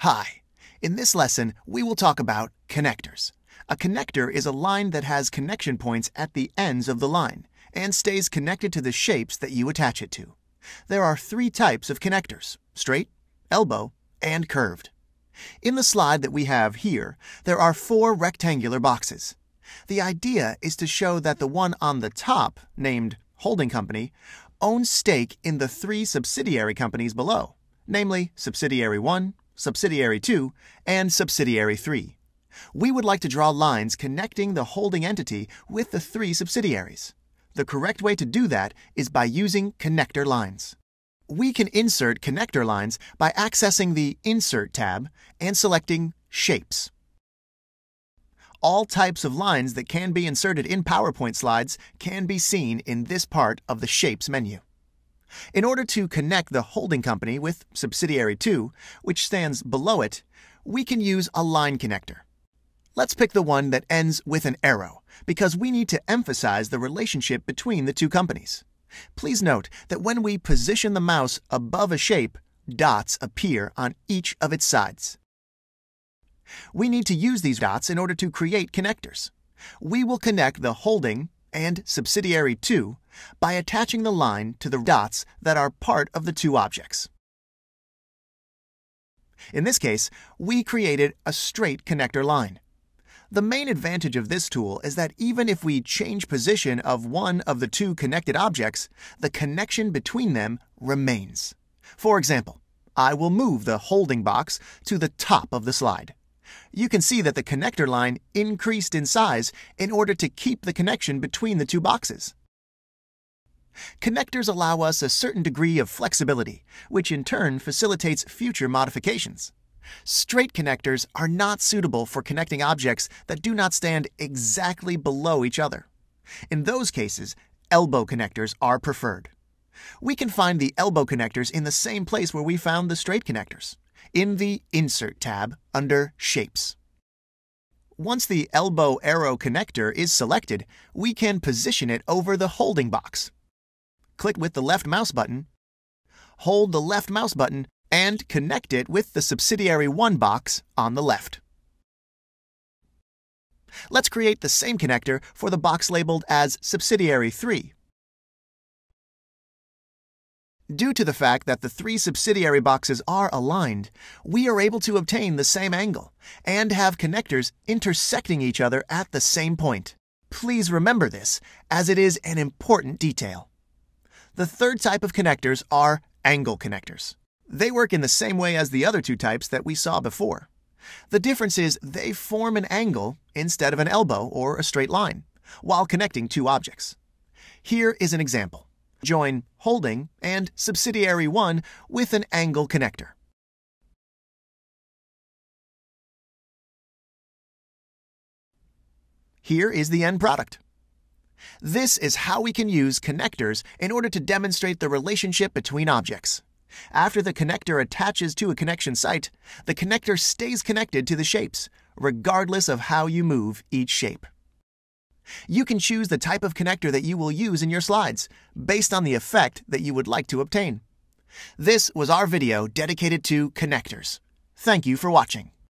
Hi, in this lesson we will talk about connectors. A connector is a line that has connection points at the ends of the line and stays connected to the shapes that you attach it to. There are three types of connectors: straight, elbow, and curved. In the slide that we have here, there are four rectangular boxes. The idea is to show that the one on the top, named Holding Company, owns stake in the three subsidiary companies below, namely Subsidiary 1, Subsidiary 2, and Subsidiary 3. We would like to draw lines connecting the holding entity with the three subsidiaries. The correct way to do that is by using connector lines. We can insert connector lines by accessing the Insert tab and selecting Shapes. All types of lines that can be inserted in PowerPoint slides can be seen in this part of the Shapes menu. In order to connect the holding company with Subsidiary 2, which stands below it, we can use a line connector. Let's pick the one that ends with an arrow, because we need to emphasize the relationship between the two companies. Please note that when we position the mouse above a shape, dots appear on each of its sides. We need to use these dots in order to create connectors. We will connect the holding and Subsidiary 2 by attaching the line to the dots that are part of the two objects. In this case, we created a straight connector line. The main advantage of this tool is that even if we change position of one of the two connected objects, the connection between them remains. For example, I will move the holding box to the top of the slide. You can see that the connector line increased in size in order to keep the connection between the two boxes. Connectors allow us a certain degree of flexibility, which in turn facilitates future modifications. Straight connectors are not suitable for connecting objects that do not stand exactly below each other. In those cases, elbow connectors are preferred. We can find the elbow connectors in the same place where we found the straight connectors, in the Insert tab under Shapes. Once the elbow arrow connector is selected, we can position it over the holding box. Click with the left mouse button, hold the left mouse button, and connect it with the Subsidiary 1 box on the left. Let's create the same connector for the box labeled as Subsidiary 3. Due to the fact that the three subsidiary boxes are aligned, we are able to obtain the same angle and have connectors intersecting each other at the same point. Please remember this, as it is an important detail. The third type of connectors are angle connectors. They work in the same way as the other two types that we saw before. The difference is they form an angle instead of an elbow or a straight line, while connecting two objects. Here is an example. Join Holding and Subsidiary 1 with an angle connector. Here is the end product. This is how we can use connectors in order to demonstrate the relationship between objects. After the connector attaches to a connection site, the connector stays connected to the shapes, regardless of how you move each shape. You can choose the type of connector that you will use in your slides, based on the effect that you would like to obtain. This was our video dedicated to connectors. Thank you for watching.